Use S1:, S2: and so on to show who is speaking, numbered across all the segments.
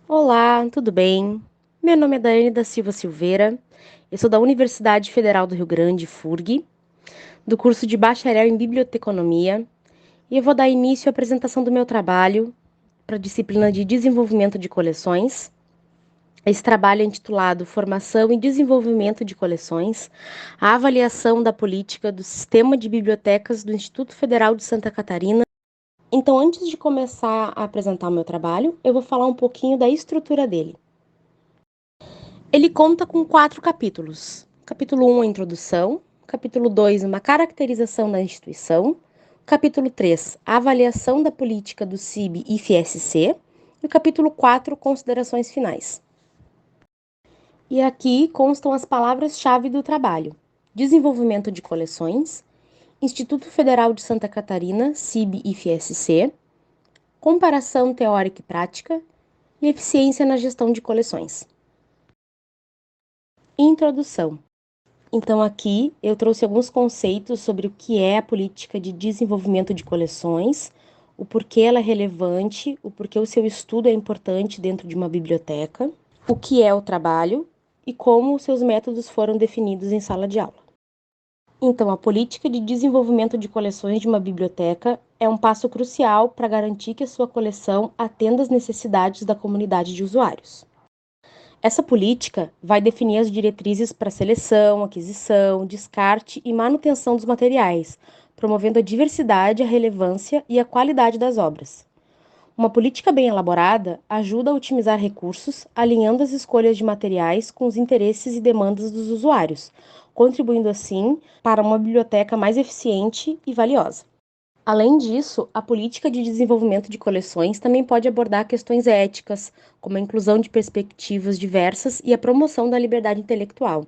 S1: Olá, tudo bem? Meu nome é Daiane da Silva Silveira, eu sou da Universidade Federal do Rio Grande, FURG, do curso de Bacharel em Biblioteconomia, e eu vou dar início à apresentação do meu trabalho para a disciplina de Desenvolvimento de Coleções. Esse trabalho é intitulado Formação e Desenvolvimento de Coleções, a avaliação da política do Sistema de Bibliotecas do Instituto Federal de Santa Catarina. Então, antes de começar a apresentar o meu trabalho, eu vou falar um pouquinho da estrutura dele. Ele conta com 4 capítulos. Capítulo 1, a introdução. Capítulo 2, uma caracterização da instituição. Capítulo 3, a avaliação da política do CIB e FSC. E o capítulo 4, considerações finais. E aqui constam as palavras-chave do trabalho: desenvolvimento de coleções, Instituto Federal de Santa Catarina, CIB e FSC, comparação teórica e prática e eficiência na gestão de coleções. Introdução. Então, aqui eu trouxe alguns conceitos sobre o que é a política de desenvolvimento de coleções, o porquê ela é relevante, o porquê o seu estudo é importante dentro de uma biblioteca, o que é o trabalho e como os seus métodos foram definidos em sala de aula. Então, a política de desenvolvimento de coleções de uma biblioteca é um passo crucial para garantir que a sua coleção atenda às necessidades da comunidade de usuários. Essa política vai definir as diretrizes para seleção, aquisição, descarte e manutenção dos materiais, promovendo a diversidade, a relevância e a qualidade das obras. Uma política bem elaborada ajuda a otimizar recursos, alinhando as escolhas de materiais com os interesses e demandas dos usuários, contribuindo assim para uma biblioteca mais eficiente e valiosa. Além disso, a política de desenvolvimento de coleções também pode abordar questões éticas, como a inclusão de perspectivas diversas e a promoção da liberdade intelectual.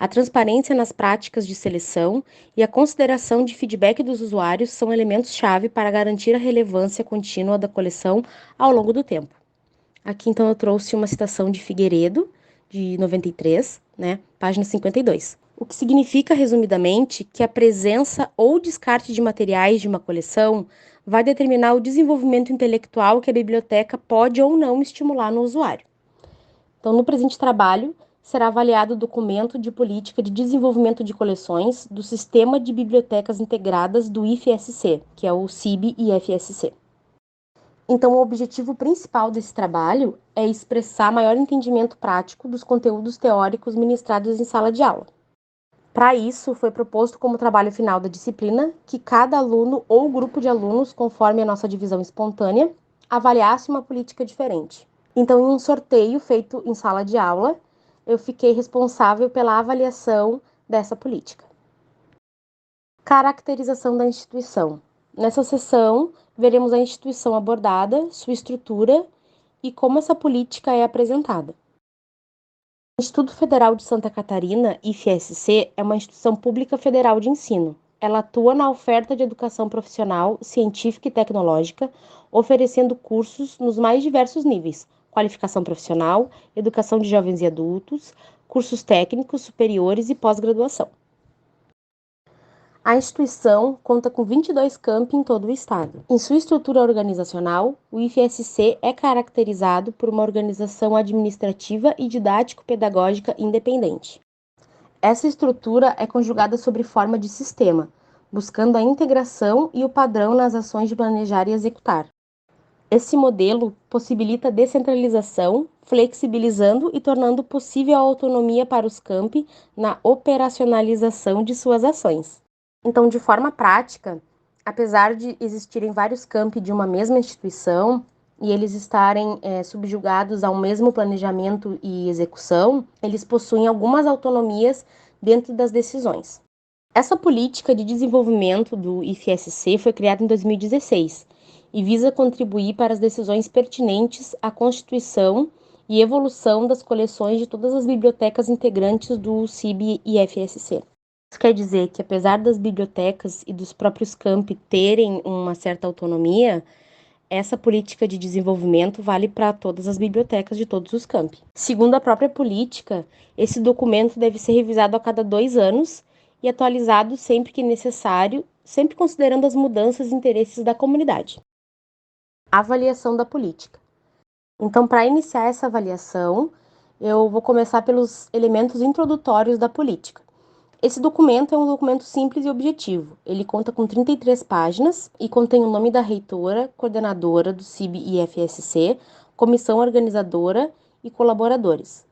S1: A transparência nas práticas de seleção e a consideração de feedback dos usuários são elementos-chave para garantir a relevância contínua da coleção ao longo do tempo. Aqui, então, eu trouxe uma citação de Figueiredo, de 93, página 52. O que significa, resumidamente, que a presença ou descarte de materiais de uma coleção vai determinar o desenvolvimento intelectual que a biblioteca pode ou não estimular no usuário. Então, no presente trabalho, será avaliado o documento de política de desenvolvimento de coleções do Sistema de Bibliotecas Integradas do IFSC, que é o CIB e FSC. Então, o objetivo principal desse trabalho é expressar maior entendimento prático dos conteúdos teóricos ministrados em sala de aula. Para isso, foi proposto como trabalho final da disciplina que cada aluno ou grupo de alunos, conforme a nossa divisão espontânea, avaliasse uma política diferente. Então, em um sorteio feito em sala de aula, eu fiquei responsável pela avaliação dessa política. Caracterização da instituição. Nessa sessão, veremos a instituição abordada, sua estrutura e como essa política é apresentada. O Instituto Federal de Santa Catarina, IFSC, é uma instituição pública federal de ensino. Ela atua na oferta de educação profissional, científica e tecnológica, oferecendo cursos nos mais diversos níveis: qualificação profissional, educação de jovens e adultos, cursos técnicos, superiores e pós-graduação. A instituição conta com 22 campi em todo o estado. Em sua estrutura organizacional, o IFSC é caracterizado por uma organização administrativa e didático-pedagógica independente. Essa estrutura é conjugada sob forma de sistema, buscando a integração e o padrão nas ações de planejar e executar. Esse modelo possibilita a descentralização, flexibilizando e tornando possível a autonomia para os campi na operacionalização de suas ações. Então, de forma prática, apesar de existirem vários campi de uma mesma instituição e eles estarem subjugados ao mesmo planejamento e execução, eles possuem algumas autonomias dentro das decisões. Essa política de desenvolvimento do IFSC foi criada em 2016 e visa contribuir para as decisões pertinentes à constituição e evolução das coleções de todas as bibliotecas integrantes do CIB e FSC. Isso quer dizer que, apesar das bibliotecas e dos próprios campi terem uma certa autonomia, essa política de desenvolvimento vale para todas as bibliotecas de todos os campi. Segundo a própria política, esse documento deve ser revisado a cada 2 anos e atualizado sempre que necessário, sempre considerando as mudanças e interesses da comunidade. Avaliação da política. Então, para iniciar essa avaliação, eu vou começar pelos elementos introdutórios da política. Esse documento é um documento simples e objetivo. Ele conta com 33 páginas e contém o nome da reitora, coordenadora do CIB e FSC, comissão organizadora e colaboradores.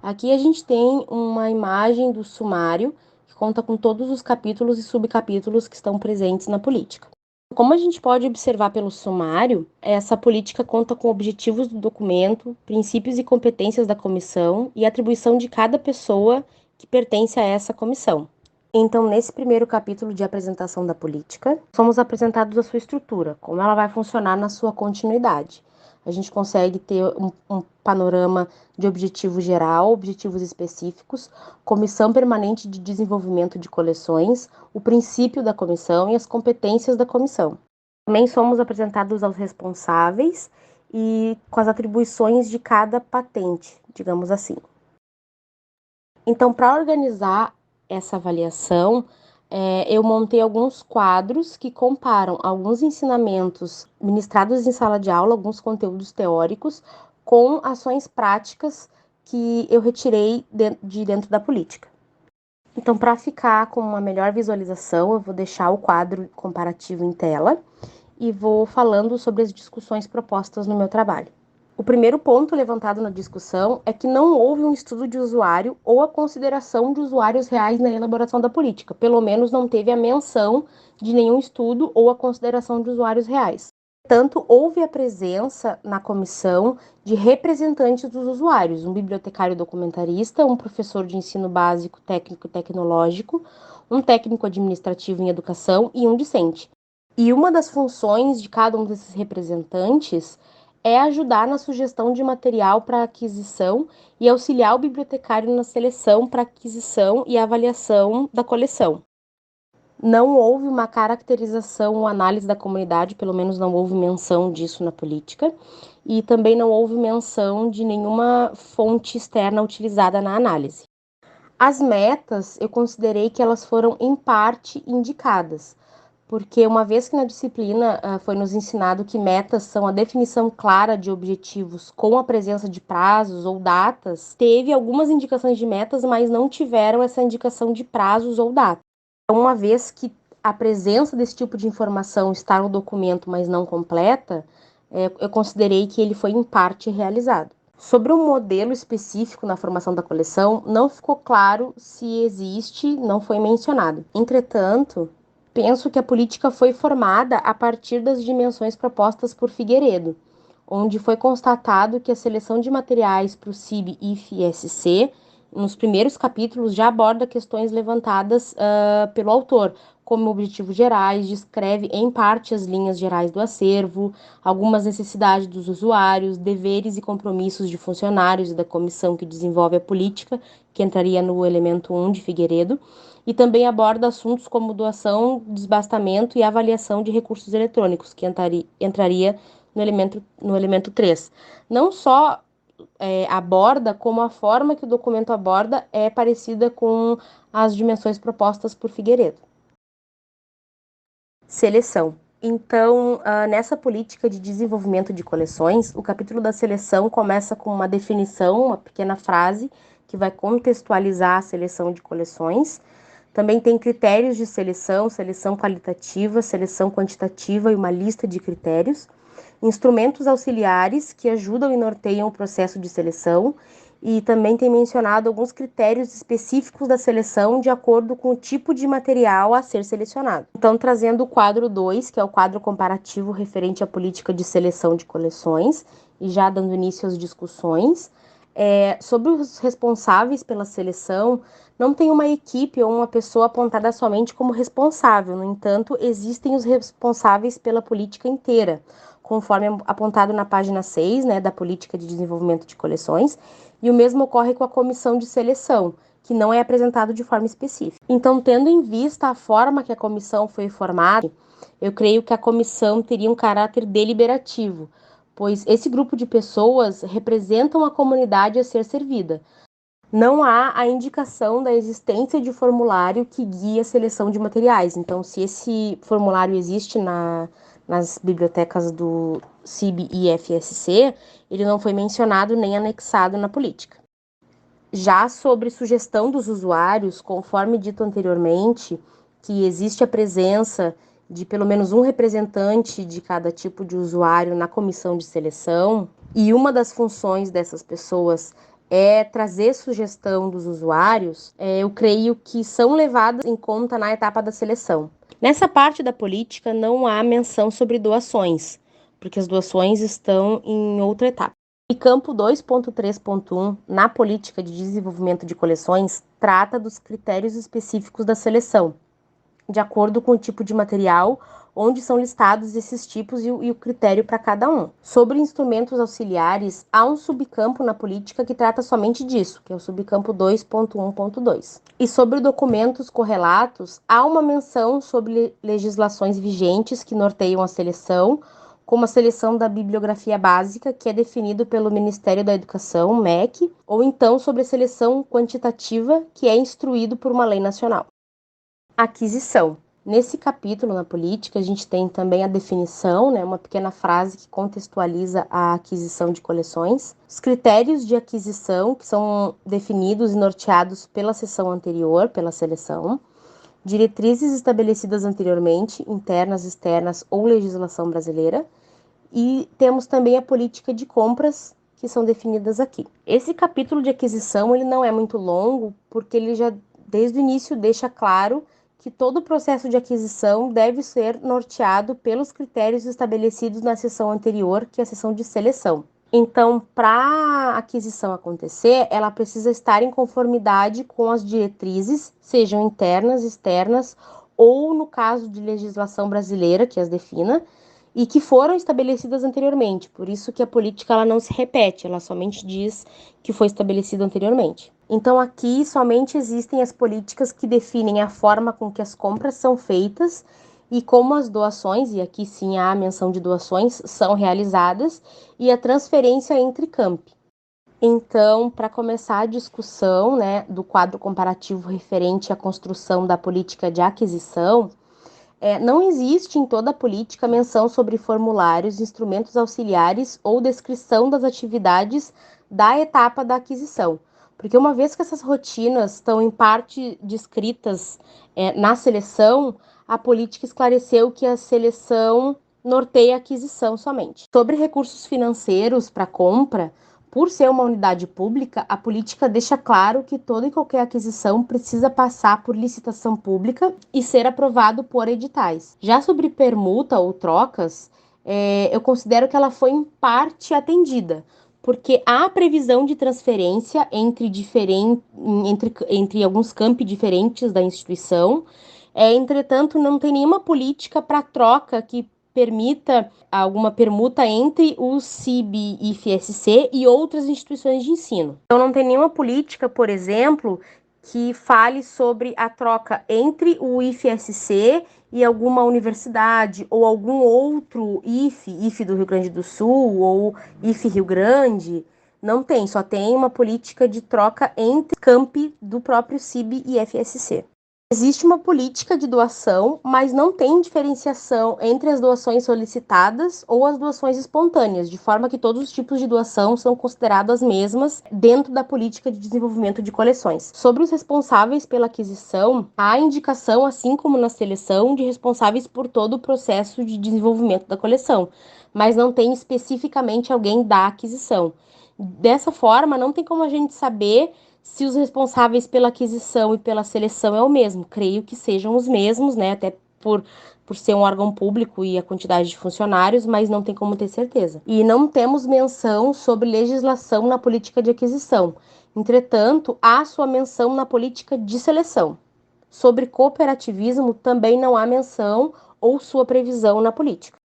S1: Aqui a gente tem uma imagem do sumário que conta com todos os capítulos e subcapítulos que estão presentes na política. Como a gente pode observar pelo sumário, essa política conta com objetivos do documento, princípios e competências da comissão e atribuição de cada pessoa que pertence a essa comissão. Então, nesse primeiro capítulo de apresentação da política, somos apresentados a sua estrutura, como ela vai funcionar na sua continuidade. A gente consegue ter um panorama de objetivo geral, objetivos específicos, comissão permanente de desenvolvimento de coleções, o princípio da comissão e as competências da comissão. Também somos apresentados aos responsáveis e com as atribuições de cada patente, digamos assim. Então, para organizar essa avaliação, eu montei alguns quadros que comparam alguns ensinamentos ministrados em sala de aula, alguns conteúdos teóricos, com ações práticas que eu retirei de dentro da política. Então, para ficar com uma melhor visualização, eu vou deixar o quadro comparativo em tela e vou falando sobre as discussões propostas no meu trabalho. O primeiro ponto levantado na discussão é que não houve um estudo de usuário ou a consideração de usuários reais na elaboração da política. Pelo menos não teve a menção de nenhum estudo ou a consideração de usuários reais. Portanto, houve a presença na comissão de representantes dos usuários, um bibliotecário documentarista, um professor de ensino básico, técnico e tecnológico, um técnico administrativo em educação e um discente. E uma das funções de cada um desses representantes é ajudar na sugestão de material para aquisição e auxiliar o bibliotecário na seleção para aquisição e avaliação da coleção. Não houve uma caracterização ou análise da comunidade, pelo menos não houve menção disso na política, e também não houve menção de nenhuma fonte externa utilizada na análise. As metas, eu considerei que elas foram em parte indicadas, porque uma vez que na disciplina foi nos ensinado que metas são a definição clara de objetivos com a presença de prazos ou datas, teve algumas indicações de metas, mas não tiveram essa indicação de prazos ou datas. Então, uma vez que a presença desse tipo de informação está no documento, mas não completa, eu considerei que ele foi em parte realizado. Sobre um modelo específico na formação da coleção, não ficou claro se existe, não foi mencionado. Entretanto, penso que a política foi formada a partir das dimensões propostas por Figueiredo, onde foi constatado que a seleção de materiais para o CIB e FSC, nos primeiros capítulos, já aborda questões levantadas pelo autor, como objetivos gerais, descreve em parte as linhas gerais do acervo, algumas necessidades dos usuários, deveres e compromissos de funcionários e da comissão que desenvolve a política, que entraria no elemento 1 de Figueiredo, e também aborda assuntos como doação, desbastamento e avaliação de recursos eletrônicos, que entraria no elemento 3. Não só aborda, como a forma que o documento aborda é parecida com as dimensões propostas por Figueiredo. Seleção. Então, nessa política de desenvolvimento de coleções, o capítulo da seleção começa com uma definição, uma pequena frase, que vai contextualizar a seleção de coleções. Também tem critérios de seleção, seleção qualitativa, seleção quantitativa e uma lista de critérios. Instrumentos auxiliares que ajudam e norteiam o processo de seleção. E também tem mencionado alguns critérios específicos da seleção de acordo com o tipo de material a ser selecionado. Então, trazendo o quadro 2, que é o quadro comparativo referente à política de seleção de coleções, e já dando início às discussões. Sobre os responsáveis pela seleção, não tem uma equipe ou uma pessoa apontada somente como responsável, no entanto, existem os responsáveis pela política inteira, conforme apontado na página 6, da Política de Desenvolvimento de Coleções, e o mesmo ocorre com a comissão de seleção, que não é apresentado de forma específica. Então, tendo em vista a forma que a comissão foi formada, eu creio que a comissão teria um caráter deliberativo, pois esse grupo de pessoas representam a comunidade a ser servida. Não há a indicação da existência de formulário que guie a seleção de materiais. Então, se esse formulário existe na nas bibliotecas do CIB e FSC, ele não foi mencionado nem anexado na política. Já sobre sugestão dos usuários, conforme dito anteriormente, que existe a presença de pelo menos um representante de cada tipo de usuário na comissão de seleção, e uma das funções dessas pessoas é trazer sugestão dos usuários, eu creio que são levadas em conta na etapa da seleção. Nessa parte da política não há menção sobre doações, porque as doações estão em outra etapa. E campo 2.3.1, na política de desenvolvimento de coleções, trata dos critérios específicos da seleção, de acordo com o tipo de material, onde são listados esses tipos e o critério para cada um. Sobre instrumentos auxiliares, há um subcampo na política que trata somente disso, que é o subcampo 2.1.2. E sobre documentos correlatos, há uma menção sobre legislações vigentes que norteiam a seleção, como a seleção da bibliografia básica, que é definido pelo Ministério da Educação, MEC, ou então sobre a seleção quantitativa, que é instruído por uma lei nacional. Aquisição. Nesse capítulo, na política, a gente tem também a definição, uma pequena frase que contextualiza a aquisição de coleções, os critérios de aquisição, que são definidos e norteados pela seção anterior, pela seleção, diretrizes estabelecidas anteriormente, internas, externas ou legislação brasileira, e temos também a política de compras, que são definidas aqui. Esse capítulo de aquisição ele não é muito longo, porque ele já, desde o início, deixa claro que todo o processo de aquisição deve ser norteado pelos critérios estabelecidos na seção anterior, que é a seção de seleção. Então, para a aquisição acontecer, ela precisa estar em conformidade com as diretrizes, sejam internas, externas, ou no caso de legislação brasileira, que as defina, e que foram estabelecidas anteriormente. Por isso que a política ela não se repete, ela somente diz que foi estabelecido anteriormente. Então aqui somente existem as políticas que definem a forma com que as compras são feitas e como as doações, e aqui sim há a menção de doações, são realizadas e a transferência entre campi. Então, para começar a discussão, do quadro comparativo referente à construção da política de aquisição, não existe em toda a política menção sobre formulários, instrumentos auxiliares ou descrição das atividades da etapa da aquisição. Porque uma vez que essas rotinas estão em parte descritas na seleção, a política esclareceu que a seleção norteia a aquisição somente. Sobre recursos financeiros para compra, por ser uma unidade pública, a política deixa claro que toda e qualquer aquisição precisa passar por licitação pública e ser aprovado por editais. Já sobre permuta ou trocas, eu considero que ela foi em parte atendida, porque há previsão de transferência entre alguns campi diferentes da instituição. Entretanto, não tem nenhuma política para troca que permita alguma permuta entre o CIB e FSC e outras instituições de ensino. Então, não tem nenhuma política, por exemplo, que fale sobre a troca entre o IFSC e alguma universidade ou algum outro IF do Rio Grande do Sul ou IF Rio Grande. Não tem, só tem uma política de troca entre campi do próprio CIB e FSC. Existe uma política de doação, mas não tem diferenciação entre as doações solicitadas ou as doações espontâneas, de forma que todos os tipos de doação são considerados as mesmas dentro da política de desenvolvimento de coleções. Sobre os responsáveis pela aquisição, há indicação, assim como na seleção, de responsáveis por todo o processo de desenvolvimento da coleção, mas não tem especificamente alguém da aquisição. Dessa forma, não tem como a gente saber se os responsáveis pela aquisição e pela seleção é o mesmo. Creio que sejam os mesmos, até por ser um órgão público e a quantidade de funcionários, mas não tem como ter certeza. E não temos menção sobre legislação na política de aquisição. Entretanto, há sua menção na política de seleção. Sobre cooperativismo, também não há menção ou sua previsão na política.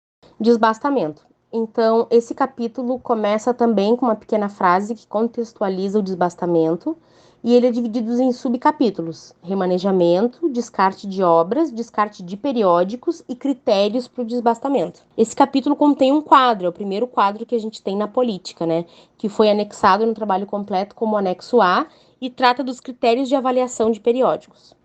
S1: Desbastamento. Então, esse capítulo começa também com uma pequena frase que contextualiza o desbastamento, e ele é dividido em subcapítulos: remanejamento, descarte de obras, descarte de periódicos e critérios para o desbastamento. Esse capítulo contém um quadro, é o primeiro quadro que a gente tem na política, que foi anexado no trabalho completo como anexo A e trata dos critérios de avaliação de periódicos.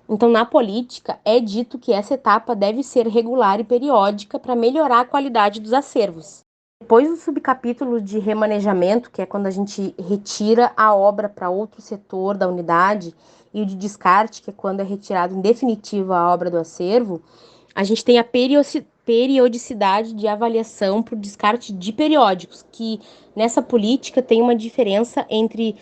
S1: Então, na política, é dito que essa etapa deve ser regular e periódica para melhorar a qualidade dos acervos. Depois do subcapítulo de remanejamento, que é quando a gente retira a obra para outro setor da unidade, e o de descarte, que é quando é retirado em definitivo a obra do acervo, a gente tem a periodicidade de avaliação por descarte de periódicos, que nessa política tem uma diferença entre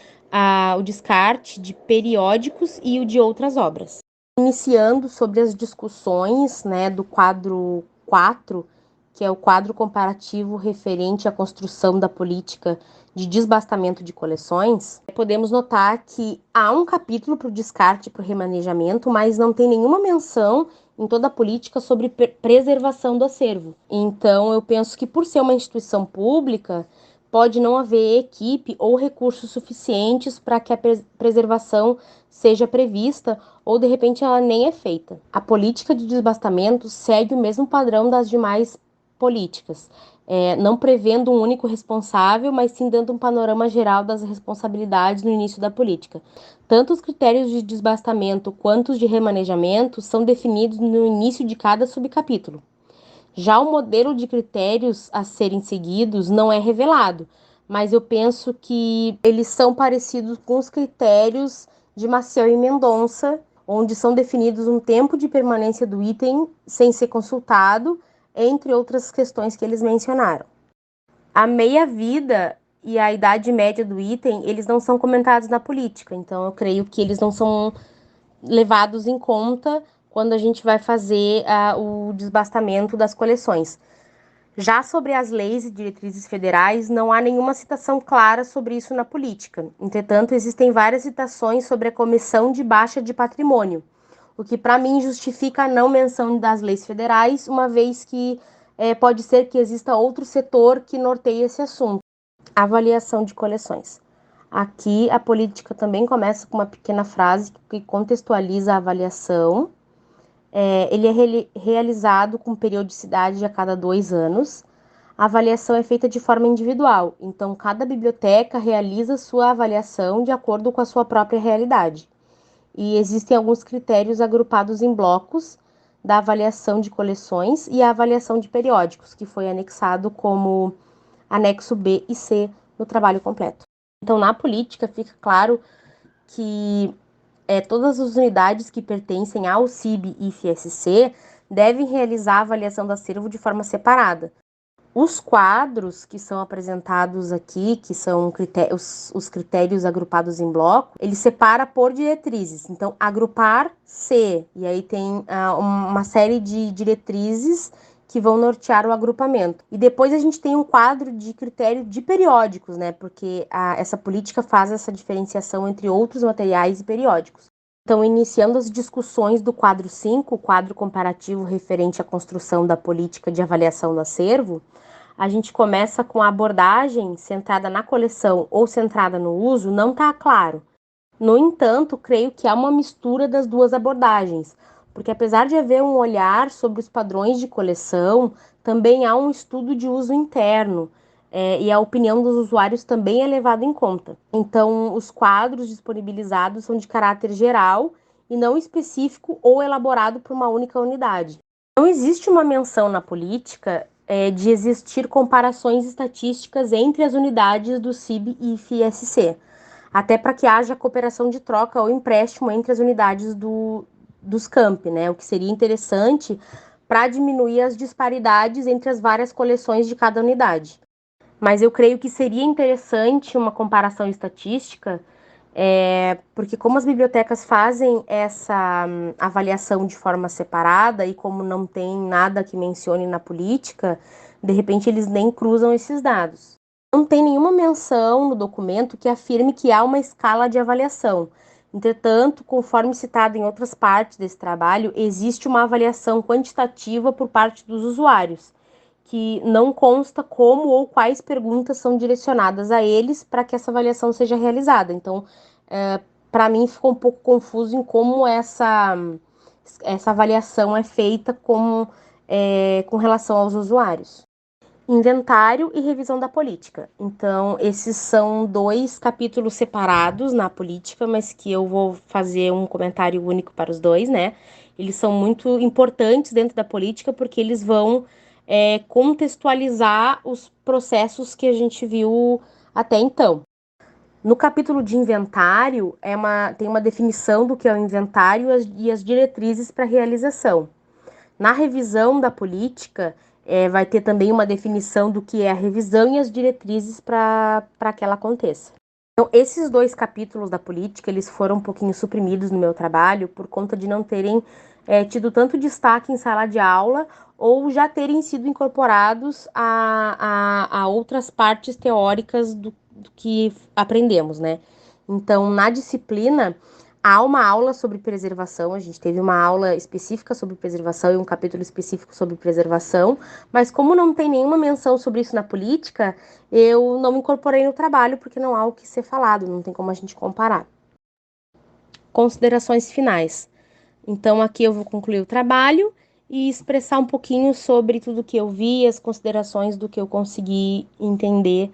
S1: o descarte de periódicos e o de outras obras. Iniciando sobre as discussões, né, do quadro 4, que é o quadro comparativo referente à construção da política de desbastamento de coleções, podemos notar que há um capítulo para o descarte e para o remanejamento, mas não tem nenhuma menção em toda a política sobre preservação do acervo. Então, eu penso que por ser uma instituição pública, pode não haver equipe ou recursos suficientes para que a preservação seja prevista ou, de repente, ela nem é feita. A política de desbastamento segue o mesmo padrão das demais políticas, não prevendo um único responsável, mas sim dando um panorama geral das responsabilidades no início da política. Tanto os critérios de desbastamento quanto os de remanejamento são definidos no início de cada subcapítulo. Já o modelo de critérios a serem seguidos não é revelado, mas eu penso que eles são parecidos com os critérios de Maciel e Mendonça, onde são definidos um tempo de permanência do item sem ser consultado, entre outras questões que eles mencionaram. A meia-vida e a idade média do item, eles não são comentados na política, então eu creio que eles não são levados em conta quando a gente vai fazer o desbastamento das coleções. Já sobre as leis e diretrizes federais, não há nenhuma citação clara sobre isso na política. Entretanto, existem várias citações sobre a Comissão de Baixa de Patrimônio, o que para mim justifica a não menção das leis federais, uma vez que pode ser que exista outro setor que norteie esse assunto. Avaliação de coleções. Aqui a política também começa com uma pequena frase que contextualiza a avaliação. Ele é realizado com periodicidade a cada 2 anos. A avaliação é feita de forma individual, então cada biblioteca realiza sua avaliação de acordo com a sua própria realidade. E existem alguns critérios agrupados em blocos da avaliação de coleções e a avaliação de periódicos, que foi anexado como anexo B e C no trabalho completo. Então, na política, fica claro que todas as unidades que pertencem ao CIB e FSC devem realizar a avaliação do acervo de forma separada. Os quadros que são apresentados aqui, que são os critérios agrupados em bloco, ele separa por diretrizes. Então, agrupar C, e aí tem uma série de diretrizes que vão nortear o agrupamento. E depois a gente tem um quadro de critério de periódicos, né? Porque essa política faz essa diferenciação entre outros materiais e periódicos. Então, iniciando as discussões do quadro 5, o quadro comparativo referente à construção da política de avaliação do acervo, a gente começa com a abordagem centrada na coleção ou centrada no uso, não está claro. No entanto, creio que há uma mistura das duas abordagens, porque apesar de haver um olhar sobre os padrões de coleção, também há um estudo de uso interno, e a opinião dos usuários também é levada em conta. Então, os quadros disponibilizados são de caráter geral e não específico ou elaborado por uma única unidade. Não existe uma menção na política de existir comparações estatísticas entre as unidades do CIB e FSC, até para que haja cooperação de troca ou empréstimo entre as unidades dos campi, né? O que seria interessante para diminuir as disparidades entre as várias coleções de cada unidade. Mas eu creio que seria interessante uma comparação estatística, porque como as bibliotecas fazem essa avaliação de forma separada e como não tem nada que mencione na política, de repente eles nem cruzam esses dados. Não tem nenhuma menção no documento que afirme que há uma escala de avaliação. Entretanto, conforme citado em outras partes desse trabalho, existe uma avaliação quantitativa por parte dos usuários, que não consta como ou quais perguntas são direcionadas a eles para que essa avaliação seja realizada. Então, para mim, ficou um pouco confuso em como essa avaliação é feita com relação aos usuários. Inventário e revisão da política. Então, esses são 2 capítulos separados na política, mas que eu vou fazer um comentário único para os dois, né? Eles são muito importantes dentro da política porque eles vão contextualizar os processos que a gente viu até então. No capítulo de inventário, tem uma definição do que é o inventário e as diretrizes para a realização. Na revisão da política, vai ter também uma definição do que é a revisão e as diretrizes para que ela aconteça. Então, esses 2 capítulos da política, eles foram um pouquinho suprimidos no meu trabalho por conta de não terem tido tanto destaque em sala de aula ou já terem sido incorporados a outras partes teóricas do que aprendemos, né? Então, na disciplina, há uma aula sobre preservação, a gente teve uma aula específica sobre preservação e um capítulo específico sobre preservação, mas como não tem nenhuma menção sobre isso na política, eu não me incorporei no trabalho porque não há o que ser falado, não tem como a gente comparar. Considerações finais. Então, aqui eu vou concluir o trabalho e expressar um pouquinho sobre tudo que eu vi, as considerações do que eu consegui entender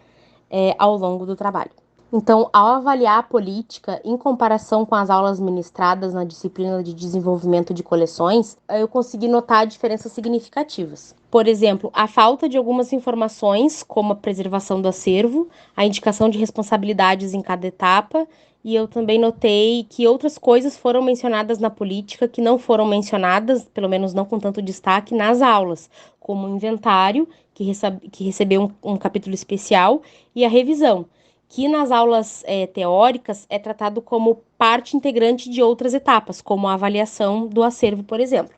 S1: ao longo do trabalho. Então, ao avaliar a política em comparação com as aulas ministradas na disciplina de desenvolvimento de coleções, eu consegui notar diferenças significativas. Por exemplo, a falta de algumas informações, como a preservação do acervo, a indicação de responsabilidades em cada etapa, e eu também notei que outras coisas foram mencionadas na política que não foram mencionadas, pelo menos não com tanto destaque, nas aulas, como o inventário, que recebeu um capítulo especial, e a revisão, que nas aulas teóricas é tratado como parte integrante de outras etapas, como a avaliação do acervo, por exemplo.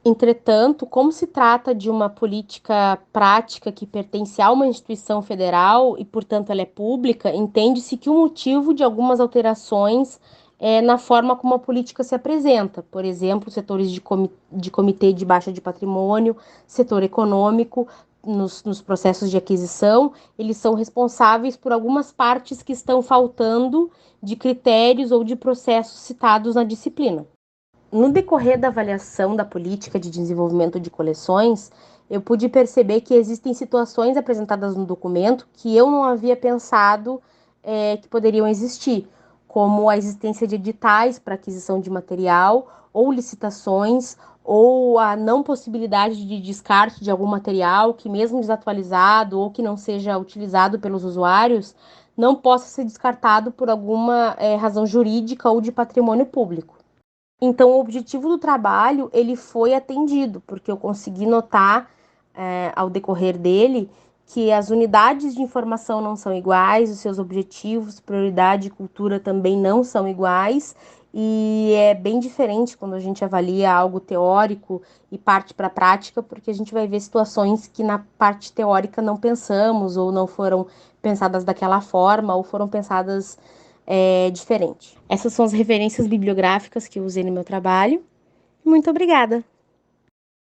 S1: Entretanto, como se trata de uma política prática que pertence a uma instituição federal e, portanto, ela é pública, entende-se que o motivo de algumas alterações é na forma como a política se apresenta. Por exemplo, setores de comitê de baixa de patrimônio, setor econômico, nos processos de aquisição, eles são responsáveis por algumas partes que estão faltando de critérios ou de processos citados na disciplina. No decorrer da avaliação da política de desenvolvimento de coleções, eu pude perceber que existem situações apresentadas no documento que eu não havia pensado que poderiam existir, como a existência de editais para aquisição de material, ou licitações, ou a não possibilidade de descarte de algum material que, mesmo desatualizado ou que não seja utilizado pelos usuários, não possa ser descartado por alguma razão jurídica ou de patrimônio público. Então, o objetivo do trabalho, ele foi atendido, porque eu consegui notar, ao decorrer dele, que as unidades de informação não são iguais, os seus objetivos, prioridade e cultura também não são iguais, e é bem diferente quando a gente avalia algo teórico e parte para a prática, porque a gente vai ver situações que na parte teórica não pensamos, ou não foram pensadas daquela forma, ou foram pensadas diferente. Essas são as referências bibliográficas que eu usei no meu trabalho. Muito obrigada!